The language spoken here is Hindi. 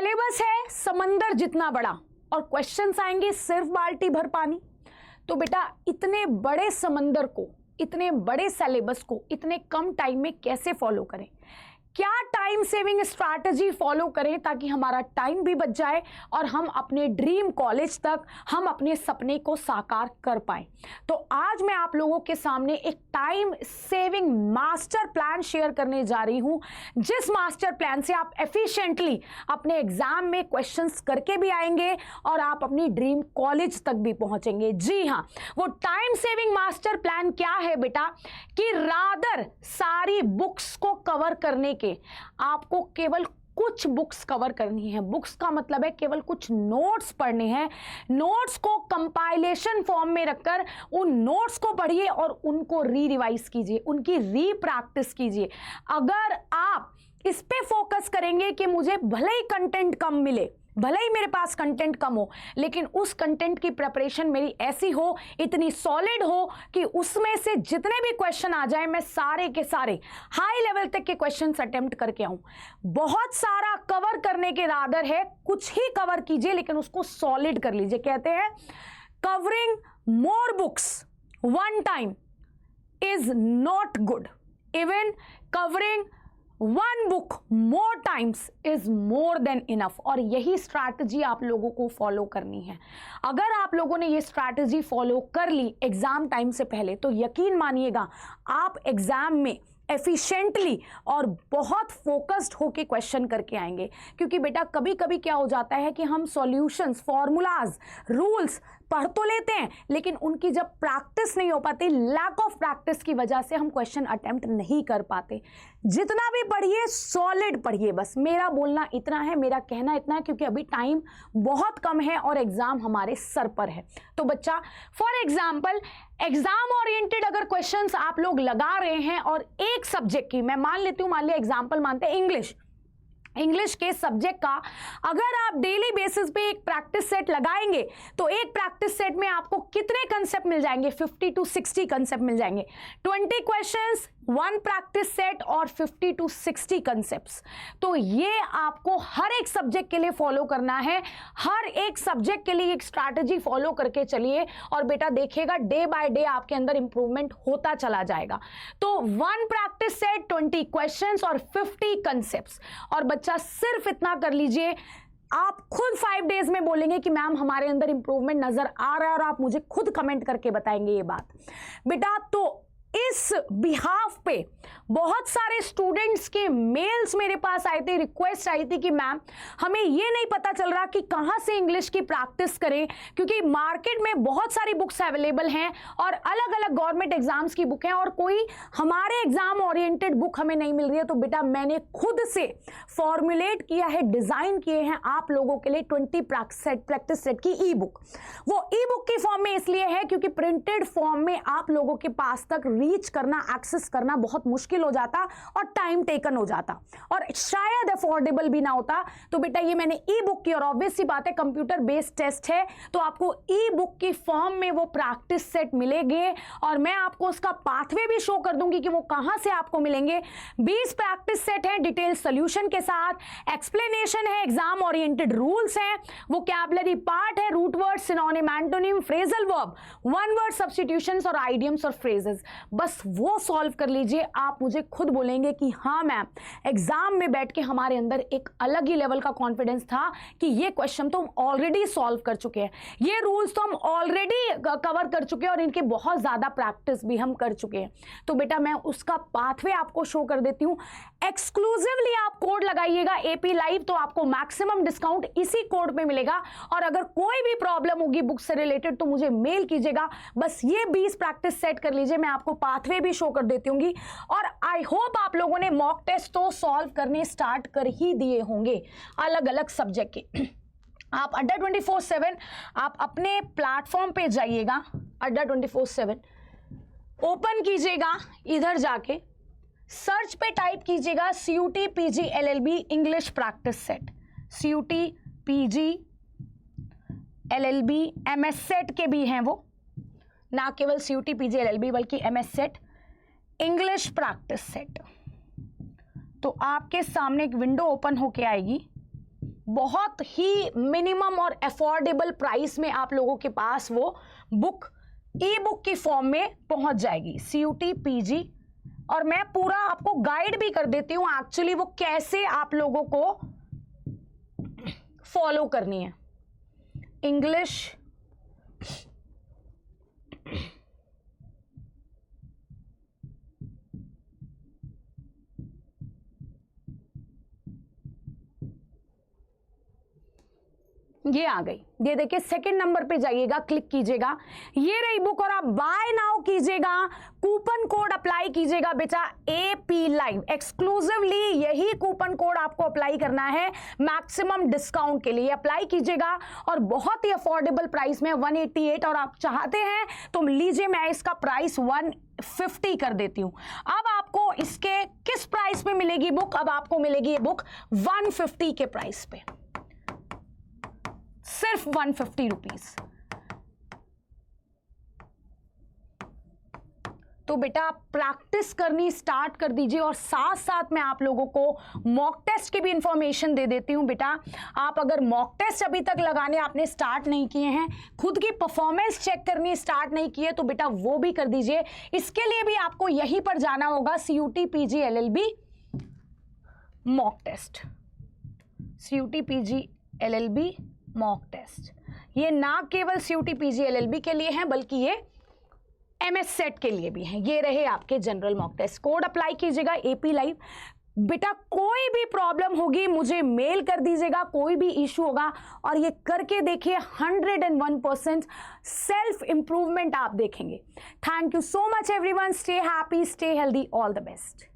सिलेबस है समंदर जितना बड़ा और क्वेश्चंस आएंगे सिर्फ बाल्टी भर पानी। तो बेटा इतने बड़े समंदर को, इतने बड़े सिलेबस को इतने कम टाइम में कैसे फॉलो करें, क्या टाइम सेविंग स्ट्रैटेजी फॉलो करें ताकि हमारा टाइम भी बच जाए और हम अपने ड्रीम कॉलेज तक, हम अपने सपने को साकार कर पाएं। तो आज मैं आप लोगों के सामने एक time saving master plan share करने जा रही हूं, जिस मास्टर प्लान से आप एफिशिएंटली अपने एग्जाम में क्वेश्चंस करके भी आएंगे और आप अपनी ड्रीम कॉलेज तक भी पहुंचेंगे। जी हां, वो टाइम सेविंग मास्टर प्लान क्या है बेटा कि रादर सारी बुक्स को कवर करने के आपको केवल कुछ बुक्स कवर करनी है। बुक्स का मतलब है केवल कुछ नोट्स पढ़ने हैं। नोट्स को कंपाइलेशन फॉर्म में रखकर उन नोट्स को पढ़िए और उनको रिवाइज कीजिए, उनकी रीप्रैक्टिस कीजिए। अगर आप इस पे फोकस करेंगे कि मुझे भले ही कंटेंट कम मिले, भले ही मेरे पास कंटेंट कम हो, लेकिन उस कंटेंट की प्रिपरेशन मेरी ऐसी हो, इतनी सॉलिड हो कि उसमें से जितने भी क्वेश्चन आ जाए मैं सारे के सारे हाई लेवल तक के क्वेश्चंस अटेम्प्ट करके आऊं। बहुत सारा कवर करने के रादर है कुछ ही कवर कीजिए लेकिन उसको सॉलिड कर लीजिए। कहते हैं covering more books one time is not good, even covering one book more times is more than enough. और यही स्ट्रैटेजी आप लोगों को फॉलो करनी है। अगर आप लोगों ने ये स्ट्रैटेजी फॉलो कर ली एग्जाम टाइम से पहले तो यकीन मानिएगा आप एग्जाम में एफिशिएंटली और बहुत फोकस्ड होके क्वेश्चन करके आएंगे। क्योंकि बेटा कभी कभी क्या हो जाता है कि हम सॉल्यूशंस, फॉर्मूलाज, रूल्स पढ़ तो लेते हैं लेकिन उनकी जब प्रैक्टिस नहीं हो पाती, लैक ऑफ प्रैक्टिस की वजह से हम क्वेश्चन अटेम्प्ट नहीं कर पाते। जितना भी पढ़िए सॉलिड पढ़िए, बस मेरा बोलना इतना है, मेरा कहना इतना है, क्योंकि अभी टाइम बहुत कम है और एग्जाम हमारे सर पर है। तो बच्चा फॉर एग्जाम्पल एग्जाम ओरिएंटेड अगर क्वेश्चंस आप लोग लगा रहे हैं और एक सब्जेक्ट की, मैं मान लेती हूं, मान लिया एग्जाम्पल मानते हैं इंग्लिश के सब्जेक्ट का, अगर आप डेली बेसिस पे एक प्रैक्टिस सेट लगाएंगे तो एक प्रैक्टिस सेट में आपको कितने कंसेप्ट मिल जाएंगे? 50 to 60 कंसेप्ट मिल जाएंगे। 20 क्वेश्चंस, वन प्रैक्टिस सेट और 50 to 60 कंसेप्ट्स। तो ये आपको हर एक सब्जेक्ट के लिए फॉलो करना है। हर एक सब्जेक्ट के लिए एक स्ट्रैटेजी फॉलो करके चलिए और बेटा देखिएगा डे बाय डे आपके अंदर इंप्रूवमेंट होता चला जाएगा। तो वन प्रैक्टिस सेट, 20 क्वेश्चंस और 50 कंसेप्ट्स। और बच्चा सिर्फ इतना कर लीजिए, आप खुद 5 डेज में बोलेंगे कि मैम हमारे अंदर इंप्रूवमेंट नजर आ रहा है और आप मुझे खुद कमेंट करके बताएंगे ये बात। बेटा तो इस बिहाफ पे बहुत सारे स्टूडेंट्स के मेल्स मेरे पास आए थे, रिक्वेस्ट आई थी कि मैम हमें ये नहीं पता चल रहा कि कहाँ से इंग्लिश की प्रैक्टिस करें, क्योंकि मार्केट में बहुत सारी बुक्स अवेलेबल हैं और अलग अलग गवर्नमेंट एग्जाम्स की बुक हैं और कोई हमारे एग्जाम ओरिएंटेड बुक हमें नहीं मिल रही है। तो बेटा मैंने खुद से फॉर्मुलेट किया है, डिजाइन किए हैं आप लोगों के लिए 20 प्रैक्टिस सेट की ई बुक। वो ई बुक की फॉर्म में इसलिए है क्योंकि प्रिंटेड फॉर्म में आप लोगों के पास तक रीच करना, एक्सेस करना बहुत मुश्किल हो जाता और टाइम टेकन हो जाता और शायद अफोर्डेबल भी ना होता। तो बेटा ये मैंने ई बुक की, और ऑब्वियस सी बात है कंप्यूटर बेस्ड टेस्ट है तो आपको ई बुक की फॉर्म में वो प्रैक्टिस सेट मिलेंगे और मैं आपको उसका पाथवे भी शो कर दूंगी कि वो कहां से आपको मिलेंगे। 20 प्रैक्टिस सेट है डिटेल सोल्यूशन के साथ, एक्सप्लेनेशन है, एग्जाम ओरिएंटेड रूल्स हैं, वोकैबुलरी पार्ट है, root word, synonym, antonym, phrasal verb, one word substitutions और आइडियम्स और फ्रेजेस। बस वो सॉल्व कर लीजिए, आप मुझे खुद बोलेंगे कि हाँ मैम एग्जाम में बैठ के हमारे अंदर एक अलग ही लेवल का कॉन्फिडेंस था कि ये क्वेश्चन तो हम ऑलरेडी सॉल्व कर चुके हैं, ये रूल्स तो हम ऑलरेडी कवर कर चुके हैं और इनके बहुत ज्यादा प्रैक्टिस भी हम कर चुके हैं। तो बेटा मैं उसका पाथवे आपको शो कर देती हूँ। एक्सक्लूसिवली आप कोड लगाइएगा एपी लाइव तो आपको मैक्सिमम डिस्काउंट इसी कोड पे मिलेगा। और अगर कोई भी प्रॉब्लम होगी बुक से रिलेटेड तो मुझे मेल कीजिएगा। बस ये 20 प्रैक्टिस सेट कर लीजिए, मैं आपको पाथवे भी शो कर देती हूँ। और आई होप आप लोगों ने मॉक टेस्ट तो सॉल्व करने स्टार्ट कर ही दिए होंगे अलग अलग सब्जेक्ट के। आप अड्डा 24/7 आप अपने प्लेटफॉर्म पे जाइएगा, अड्डा 24/7 ओपन कीजिएगा, इधर जाके सर्च पे टाइप कीजिएगा CUT PG LLB English practice set. CUT PG LLB MS set के भी हैं वो, ना केवल CUT PG LLB बल्कि MS set English practice set. तो आपके सामने एक विंडो ओपन होके आएगी, बहुत ही मिनिमम और अफोर्डेबल प्राइस में आप लोगों के पास वो बुक ई बुक की फॉर्म में पहुंच जाएगी, CUT PG। और मैं पूरा आपको गाइड भी कर देती हूं एक्चुअली वो कैसे आप लोगों को फॉलो करनी है। इंग्लिश, ये आ गई, ये देखिए सेकंड नंबर पे जाइएगा, क्लिक कीजिएगा, ये रही बुक और आप बाय नाउ कीजिएगा, कूपन कोड अप्लाई कीजिएगा बेटा AP लाइव। एक्सक्लूसिवली यही कूपन कोड आपको अप्लाई करना है मैक्सिमम डिस्काउंट के लिए, अप्लाई कीजिएगा और बहुत ही अफोर्डेबल प्राइस में 188। और आप चाहते हैं तो लीजिए मैं इसका प्राइस 150 कर देती हूं। अब आपको इसके किस प्राइस में मिलेगी बुक? अब आपको मिलेगी ये बुक 150 के प्राइस पे, सिर्फ 150 रुपीज। तो बेटा प्रैक्टिस करनी स्टार्ट कर दीजिए और साथ साथ मैं आप लोगों को मॉक टेस्ट की भी इंफॉर्मेशन दे देती हूं। बेटा आप अगर मॉक टेस्ट अभी तक लगाने आपने स्टार्ट नहीं किए हैं, खुद की परफॉर्मेंस चेक करनी स्टार्ट नहीं किए, तो बेटा वो भी कर दीजिए। इसके लिए भी आपको यहीं पर जाना होगा, CUT PG LLB mock test, CUT PG LLB mock test. ये ना केवल CUT PG LLB के लिए हैं बल्कि ये MS सेट के लिए भी हैं। ये रहे आपके general mock test, code apply कीजिएगा AP लाइव। बेटा कोई भी प्रॉब्लम होगी मुझे मेल कर दीजिएगा, कोई भी इशू होगा, और ये करके देखिए 101% सेल्फ इंप्रूवमेंट आप देखेंगे। Thank you so much everyone, stay happy, stay healthy, all the best.